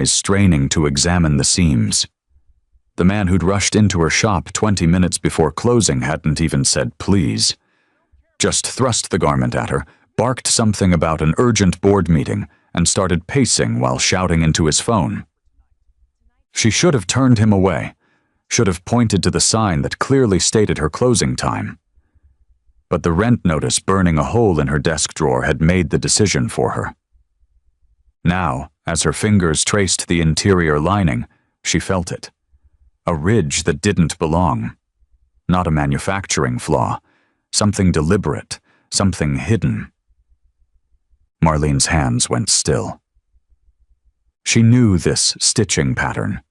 eyes straining to examine the seams. The man who'd rushed into her shop 20 minutes before closing hadn't even said please. Just thrust the garment at her, barked something about an urgent board meeting, and started pacing while shouting into his phone. She should have turned him away, should have pointed to the sign that clearly stated her closing time. But the rent notice burning a hole in her desk drawer had made the decision for her. Now, as her fingers traced the interior lining, she felt it. A ridge that didn't belong. Not a manufacturing flaw. Something deliberate. Something hidden. Marlene's hands went still. She knew this stitching pattern.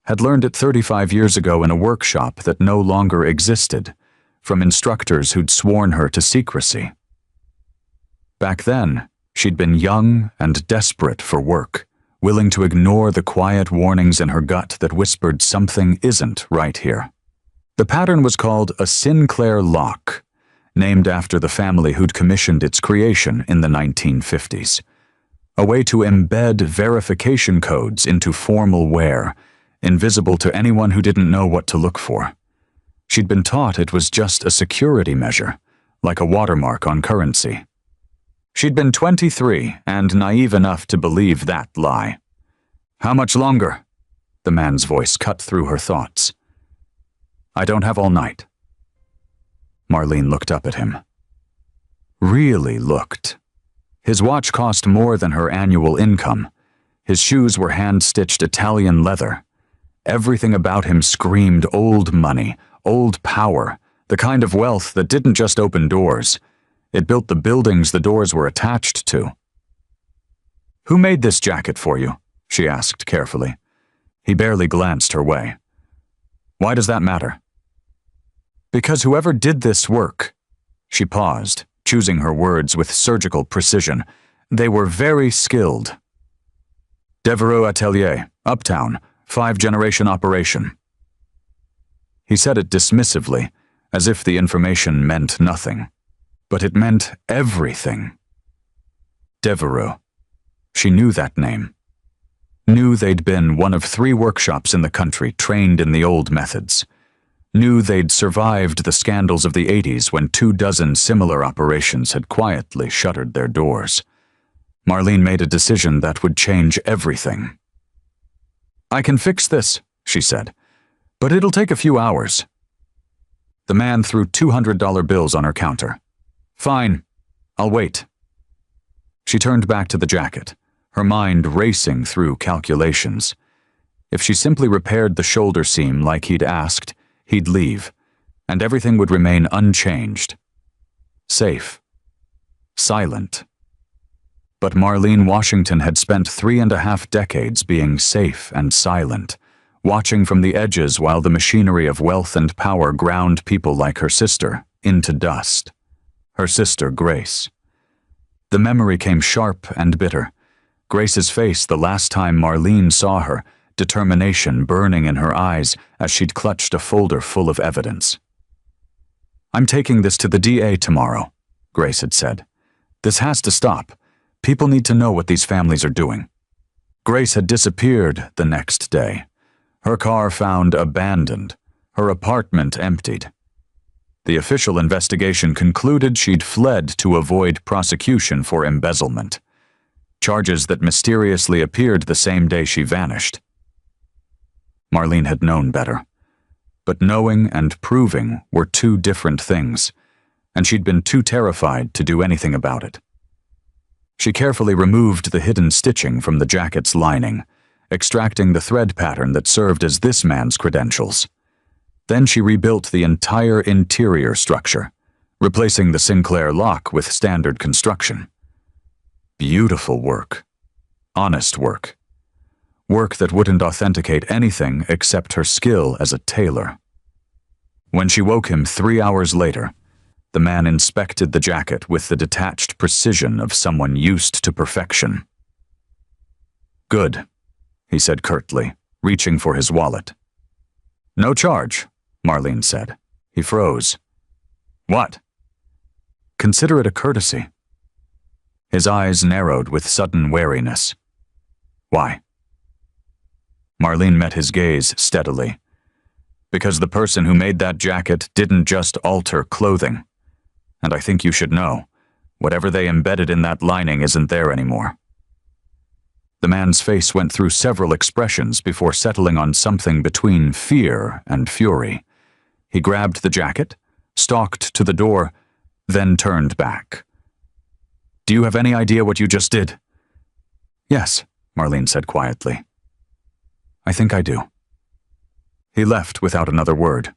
Had learned it 35 years ago in a workshop that no longer existed, from instructors who'd sworn her to secrecy. Back then, she'd been young and desperate for work, willing to ignore the quiet warnings in her gut that whispered something isn't right here. The pattern was called a Sinclair lock, named after the family who'd commissioned its creation in the 1950s. A way to embed verification codes into formal wear, invisible to anyone who didn't know what to look for. She'd been taught it was just a security measure, like a watermark on currency. She'd been 23 and naive enough to believe that lie. "How much longer?" The man's voice cut through her thoughts. "I don't have all night." Marlene looked up at him. Really looked. His watch cost more than her annual income. His shoes were hand-stitched Italian leather. Everything about him screamed old money, old power, the kind of wealth that didn't just open doors. It built the buildings the doors were attached to. "Who made this jacket for you?" she asked carefully. He barely glanced her way. "Why does that matter?" "Because whoever did this work," she paused, choosing her words with surgical precision, "they were very skilled." "Devereux Atelier, Uptown, 5-generation operation." He said it dismissively, as if the information meant nothing. But it meant everything. Devereux. She knew that name. Knew they'd been one of 3 workshops in the country trained in the old methods. Knew they'd survived the scandals of the 80s when 24 similar operations had quietly shuttered their doors. Marlene made a decision that would change everything. "I can fix this," she said, "but it'll take a few hours." The man threw $200 bills on her counter. "Fine, I'll wait." She turned back to the jacket, her mind racing through calculations. If she simply repaired the shoulder seam like he'd asked, he'd leave, and everything would remain unchanged. Safe. Silent. But Marlene Washington had spent 3.5 decades being safe and silent, watching from the edges while the machinery of wealth and power ground people like her sister into dust. Her sister, Grace. The memory came sharp and bitter. Grace's face the last time Marlene saw her, determination burning in her eyes as she'd clutched a folder full of evidence. "I'm taking this to the DA tomorrow," Grace had said. "This has to stop. People need to know what these families are doing." Grace had disappeared the next day. Her car found abandoned, her apartment emptied. The official investigation concluded she'd fled to avoid prosecution for embezzlement, charges that mysteriously appeared the same day she vanished. Marlene had known better, but knowing and proving were 2 different things, and she'd been too terrified to do anything about it. She carefully removed the hidden stitching from the jacket's lining, extracting the thread pattern that served as this man's credentials. Then she rebuilt the entire interior structure, replacing the Sinclair lock with standard construction. Beautiful work. Honest work. Work that wouldn't authenticate anything except her skill as a tailor. When she woke him 3 hours later, the man inspected the jacket with the detached precision of someone used to perfection. "Good," he said curtly, reaching for his wallet. "No charge," Marlene said. He froze. "What?" "Consider it a courtesy." His eyes narrowed with sudden wariness. "Why?" Marlene met his gaze steadily. Because the person who made that jacket didn't just alter clothing. And I think you should know, whatever they embedded in that lining isn't there anymore. The man's face went through several expressions before settling on something between fear and fury. He grabbed the jacket, stalked to the door, then turned back. Do you have any idea what you just did? Yes, Marlene said quietly. I think I do. He left without another word.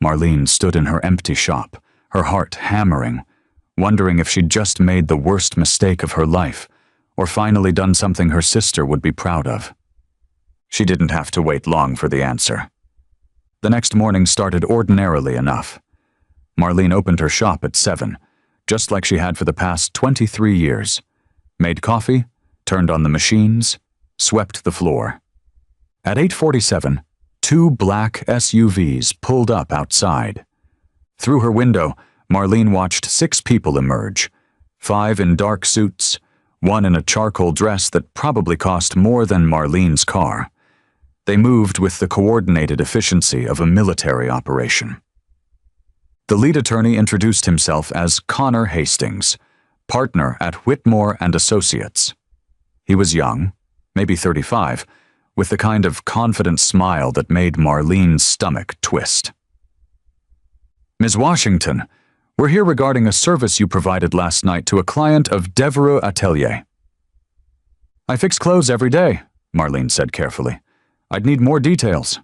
Marlene stood in her empty shop, her heart hammering, wondering if she'd just made the worst mistake of her life, or finally done something her sister would be proud of. She didn't have to wait long for the answer. The next morning started ordinarily enough. Marlene opened her shop at 7, just like she had for the past 23 years. Made coffee, turned on the machines, swept the floor. At 8:47, 2 black SUVs pulled up outside. Through her window, Marlene watched 6 people emerge, 5 in dark suits, 1 in a charcoal dress that probably cost more than Marlene's car. They moved with the coordinated efficiency of a military operation. The lead attorney introduced himself as Connor Hastings, partner at Whitmore and Associates. He was young, maybe 35, with the kind of confident smile that made Marlene's stomach twist. Ms. Washington, we're here regarding a service you provided last night to a client of Devereux Atelier. I fix clothes every day, Marlene said carefully. I'd need more details.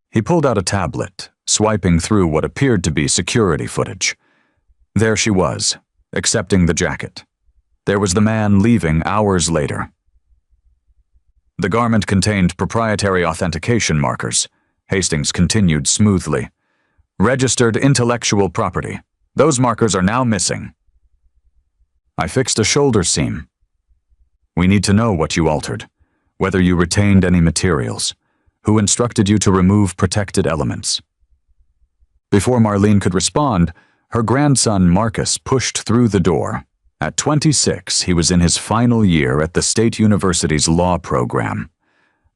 He pulled out a tablet, swiping through what appeared to be security footage. There she was, accepting the jacket. There was the man leaving hours later. The garment contained proprietary authentication markers. Hastings continued smoothly. Registered intellectual property. Those markers are now missing. I fixed a shoulder seam. We need to know what you altered, whether you retained any materials, who instructed you to remove protected elements. Before Marlene could respond, her grandson Marcus pushed through the door. At 26, he was in his final year at the State University's law program,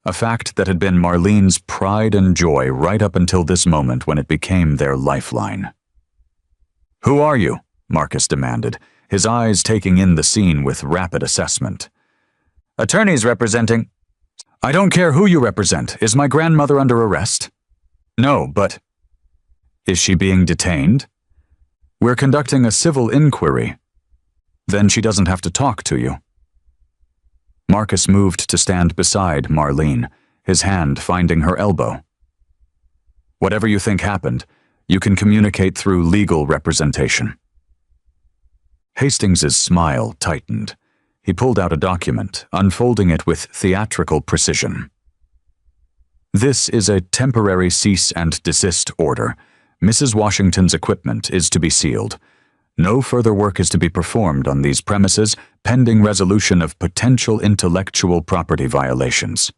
a fact that had been Marlene's pride and joy right up until this moment when it became their lifeline. Who are you? Marcus demanded, his eyes taking in the scene with rapid assessment. Attorneys representing... I don't care who you represent. Is my grandmother under arrest? No, but... Is she being detained? We're conducting a civil inquiry. Then she doesn't have to talk to you. Marcus moved to stand beside Marlene, his hand finding her elbow. Whatever you think happened, you can communicate through legal representation. Hastings's smile tightened. He pulled out a document, unfolding it with theatrical precision. This is a temporary cease and desist order. Mrs. Washington's equipment is to be sealed. No further work is to be performed on these premises pending resolution of potential intellectual property violations.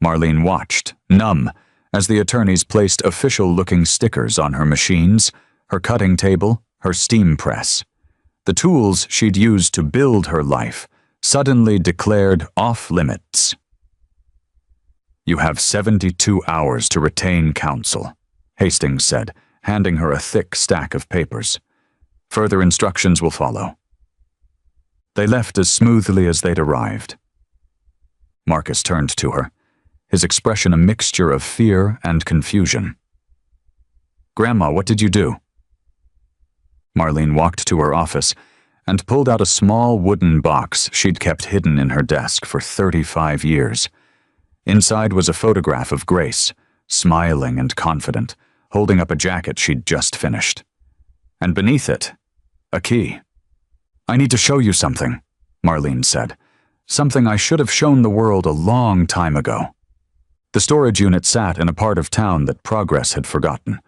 Marlene watched, numb, as the attorneys placed official-looking stickers on her machines, her cutting table, her steam press. The tools she'd used to build her life suddenly declared off-limits. You have 72 hours to retain counsel, Hastings said, handing her a thick stack of papers. Further instructions will follow. They left as smoothly as they'd arrived. Marcus turned to her, his expression a mixture of fear and confusion. Grandma, what did you do? Marlene walked to her office and pulled out a small wooden box she'd kept hidden in her desk for 35 years. Inside was a photograph of Grace, smiling and confident, holding up a jacket she'd just finished. And beneath it, a key. I need to show you something, Marlene said. Something I should have shown the world a long time ago. The storage unit sat in a part of town that Progress had forgotten.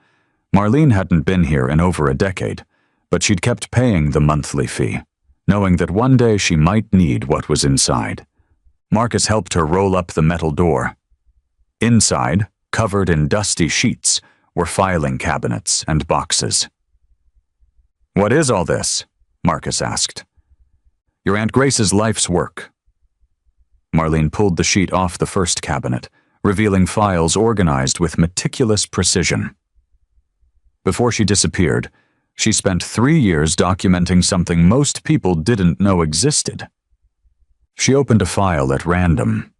Marlene hadn't been here in over a decade, but she'd kept paying the monthly fee, knowing that one day she might need what was inside. Marcus helped her roll up the metal door. Inside, covered in dusty sheets, were filing cabinets and boxes. What is all this? Marcus asked. Your Aunt Grace's life's work. Marlene pulled the sheet off the first cabinet, revealing files organized with meticulous precision. Before she disappeared, she spent 3 years documenting something most people didn't know existed. She opened a file at random.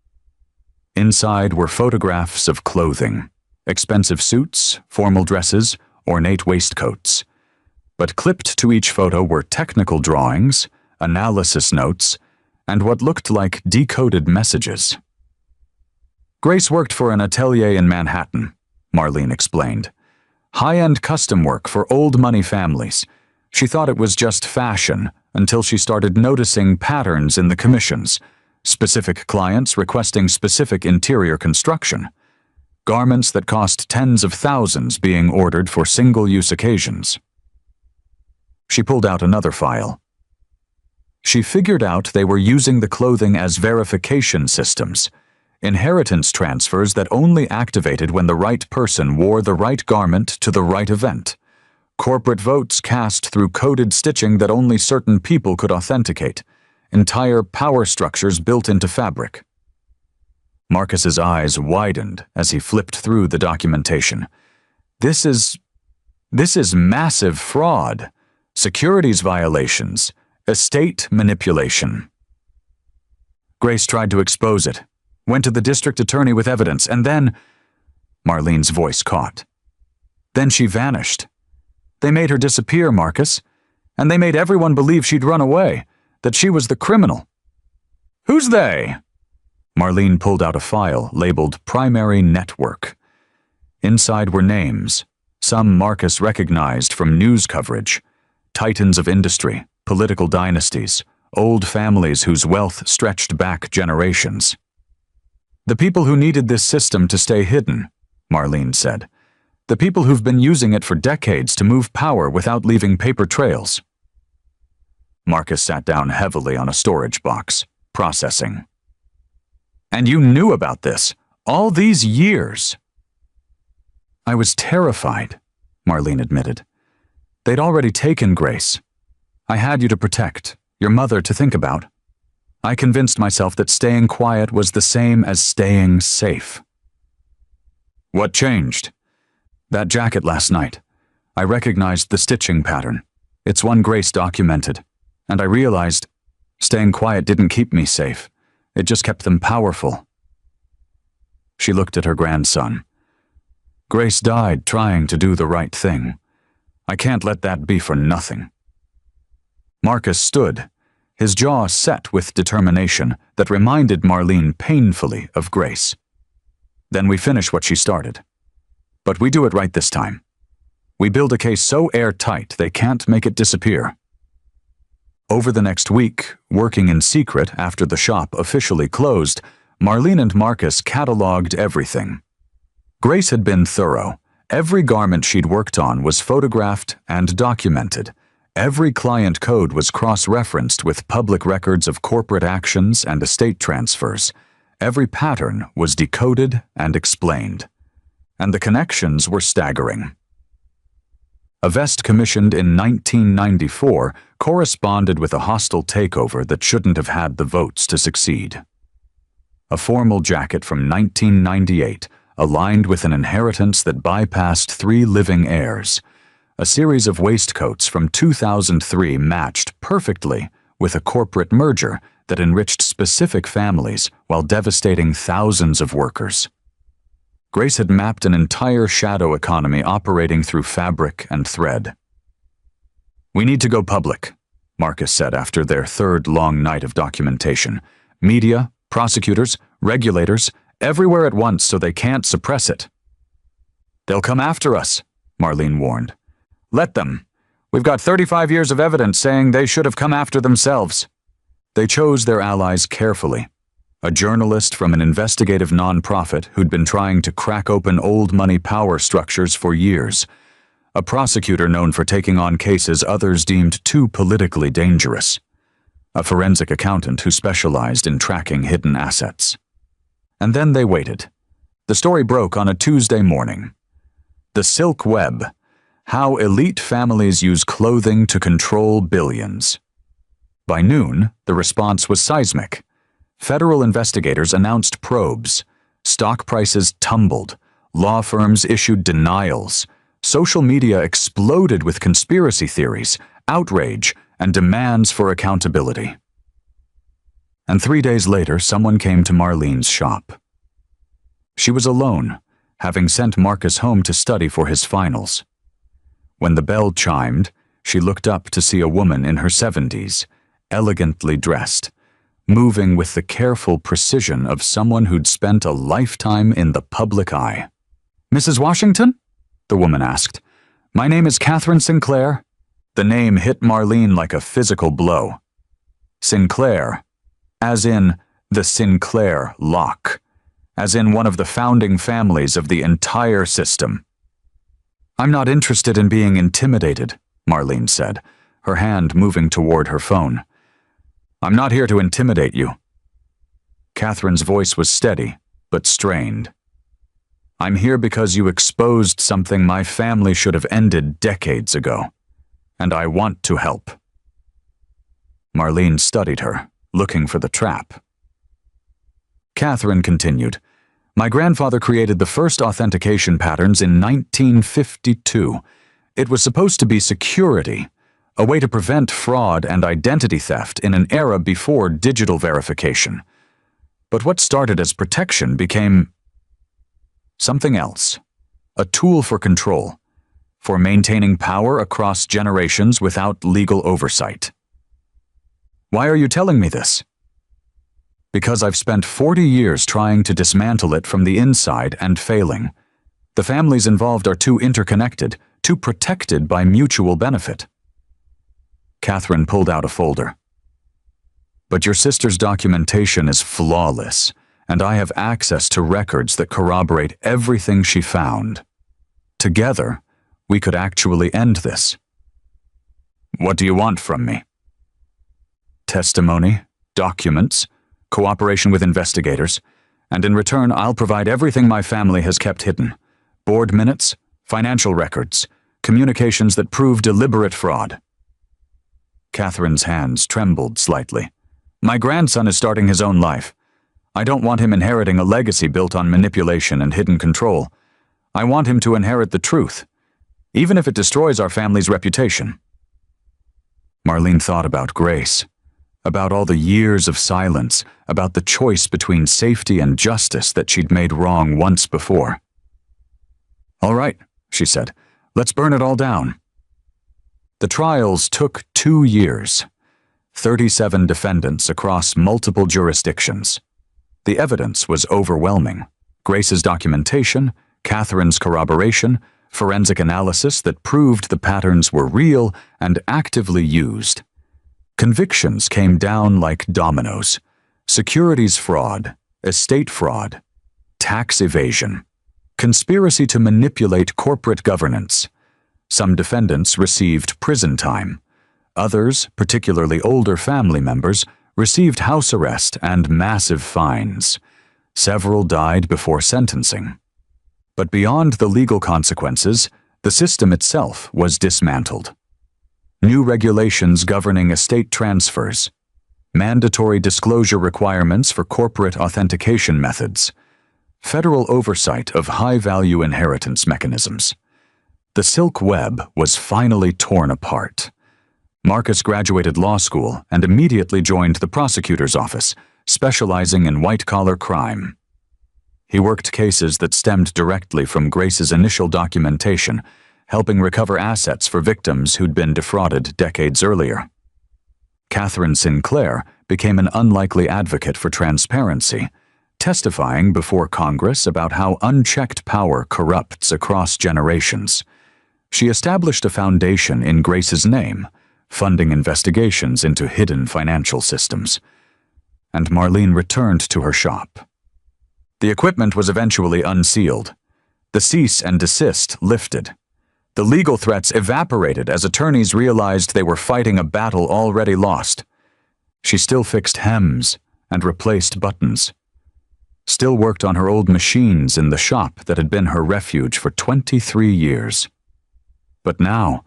Inside were photographs of clothing, expensive suits, formal dresses, ornate waistcoats. But clipped to each photo were technical drawings, analysis notes, and what looked like decoded messages. Grace worked for an atelier in Manhattan, Marlene explained. High-end custom work for old money families. She thought it was just fashion until she started noticing patterns in the commissions, specific clients requesting specific interior construction, garments that cost tens of thousands being ordered for single-use occasions. She pulled out another file. She figured out they were using the clothing as verification systems, inheritance transfers that only activated when the right person wore the right garment to the right event, corporate votes cast through coded stitching that only certain people could authenticate, entire power structures built into fabric. Marcus's eyes widened as he flipped through the documentation. This is massive fraud, securities violations, estate manipulation. Grace tried to expose it, went to the district attorney with evidence, and then Marlene's voice caught. Then she vanished. They made her disappear, Marcus, and they made everyone believe she'd run away, that she was the criminal. Who's they? Marlene pulled out a file labeled Primary Network. Inside were names, some Marcus recognized from news coverage, titans of industry, political dynasties, old families whose wealth stretched back generations. The people who needed this system to stay hidden, Marlene said. The people who've been using it for decades to move power without leaving paper trails. Marcus sat down heavily on a storage box, processing. And you knew about this, all these years. I was terrified, Marlene admitted. They'd already taken Grace. I had you to protect, your mother to think about. I convinced myself that staying quiet was the same as staying safe. What changed? That jacket last night. I recognized the stitching pattern. It's one Grace documented. And I realized staying quiet didn't keep me safe. It just kept them powerful. She looked at her grandson. Grace died trying to do the right thing. I can't let that be for nothing. Marcus stood, his jaw set with determination that reminded Marlene painfully of Grace. Then we finish what she started. But we do it right this time. We build a case so airtight they can't make it disappear. Over the next week, working in secret after the shop officially closed, Marlene and Marcus cataloged everything. Grace had been thorough. Every garment she'd worked on was photographed and documented. Every client code was cross-referenced with public records of corporate actions and estate transfers. Every pattern was decoded and explained. And the connections were staggering. A vest commissioned in 1994 corresponded with a hostile takeover that shouldn't have had the votes to succeed. A formal jacket from 1998 aligned with an inheritance that bypassed 3 living heirs. A series of waistcoats from 2003 matched perfectly with a corporate merger that enriched specific families while devastating thousands of workers. Grace had mapped an entire shadow economy operating through fabric and thread. We need to go public, Marcus said after their third long night of documentation. Media, prosecutors, regulators, everywhere at once so they can't suppress it. They'll come after us, Marlene warned. Let them. We've got 35 years of evidence saying they should have come after themselves. They chose their allies carefully. A journalist from an investigative nonprofit who'd been trying to crack open old money power structures for years. A prosecutor known for taking on cases others deemed too politically dangerous. A forensic accountant who specialized in tracking hidden assets. And then they waited. The story broke on a Tuesday morning. The Silk Web: How Elite Families Use Clothing to Control Billions. By noon, the response was seismic. Federal investigators announced probes. Stock prices tumbled. Law firms issued denials. Social media exploded with conspiracy theories, outrage, and demands for accountability. And 3 days later, someone came to Marlene's shop. She was alone, having sent Marcus home to study for his finals. When the bell chimed, she looked up to see a woman in her 70s, elegantly dressed, moving with the careful precision of someone who'd spent a lifetime in the public eye. "Mrs. Washington?" the woman asked. "My name is Catherine Sinclair." The name hit Marlene like a physical blow. Sinclair, as in the Sinclair lock, as in one of the founding families of the entire system. "I'm not interested in being intimidated," Marlene said, her hand moving toward her phone. "I'm not here to intimidate you." Catherine's voice was steady, but strained. "I'm here because you exposed something my family should have ended decades ago, and I want to help." Marlene studied her, looking for the trap. Catherine continued, "My grandfather created the first authentication patterns in 1952. It was supposed to be security, a way to prevent fraud and identity theft in an era before digital verification. But what started as protection became something else, a tool for control, for maintaining power across generations without legal oversight." "Why are you telling me this?" "Because I've spent 40 years trying to dismantle it from the inside and failing. The families involved are too interconnected, too protected by mutual benefit." Catherine pulled out a folder. "But your sister's documentation is flawless, and I have access to records that corroborate everything she found. Together, we could actually end this." "What do you want from me?" "Testimony, documents, cooperation with investigators, and in return I'll provide everything my family has kept hidden. Board minutes, financial records, communications that prove deliberate fraud." Catherine's hands trembled slightly. "My grandson is starting his own life. I don't want him inheriting a legacy built on manipulation and hidden control. I want him to inherit the truth, even if it destroys our family's reputation." Marlene thought about Grace, about all the years of silence, about the choice between safety and justice that she'd made wrong once before. "All right," she said, "let's burn it all down." The trials took 2 years, 37 defendants across multiple jurisdictions. The evidence was overwhelming. Grace's documentation, Catherine's corroboration, forensic analysis that proved the patterns were real and actively used. Convictions came down like dominoes. Securities fraud, estate fraud, tax evasion, conspiracy to manipulate corporate governance. Some defendants received prison time. Others, particularly older family members, received house arrest and massive fines. Several died before sentencing. But beyond the legal consequences, the system itself was dismantled. New regulations governing estate transfers, mandatory disclosure requirements for corporate authentication methods, federal oversight of high-value inheritance mechanisms. The silk web was finally torn apart. Marcus graduated law school and immediately joined the prosecutor's office, specializing in white-collar crime. He worked cases that stemmed directly from Grace's initial documentation, helping recover assets for victims who'd been defrauded decades earlier. Catherine Sinclair became an unlikely advocate for transparency, testifying before Congress about how unchecked power corrupts across generations. She established a foundation in Grace's name, funding investigations into hidden financial systems. And Marlene returned to her shop. The equipment was eventually unsealed. The cease and desist lifted. The legal threats evaporated as attorneys realized they were fighting a battle already lost. She still fixed hems and replaced buttons. Still worked on her old machines in the shop that had been her refuge for 23 years. But now,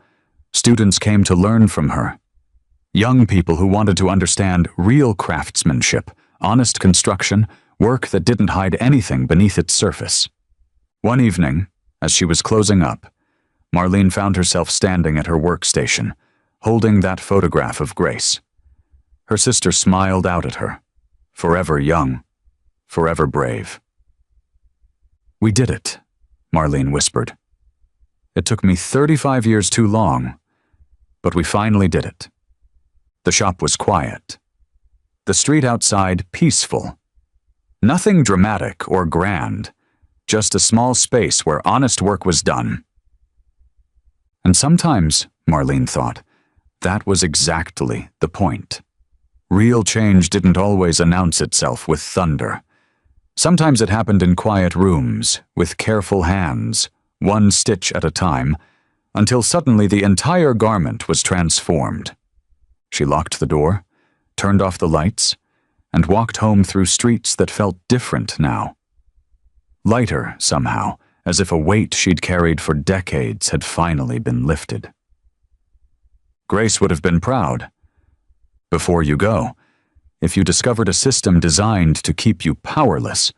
students came to learn from her. Young people who wanted to understand real craftsmanship, honest construction, work that didn't hide anything beneath its surface. One evening, as she was closing up, Marlene found herself standing at her workstation, holding that photograph of Grace. Her sister smiled out at her, forever young, forever brave. "We did it," Marlene whispered. "It took me 35 years too long, but we finally did it." The shop was quiet. The street outside peaceful. Nothing dramatic or grand, just a small space where honest work was done. And sometimes, Marlene thought, that was exactly the point. Real change didn't always announce itself with thunder. Sometimes it happened in quiet rooms, with careful hands, one stitch at a time, until suddenly the entire garment was transformed. She locked the door, turned off the lights, and walked home through streets that felt different now. Lighter, somehow, as if a weight she'd carried for decades had finally been lifted. Grace would have been proud. Before you go, if you discovered a system designed to keep you powerless,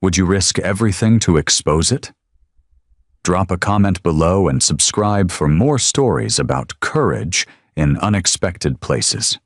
would you risk everything to expose it? Drop a comment below and subscribe for more stories about courage in unexpected places.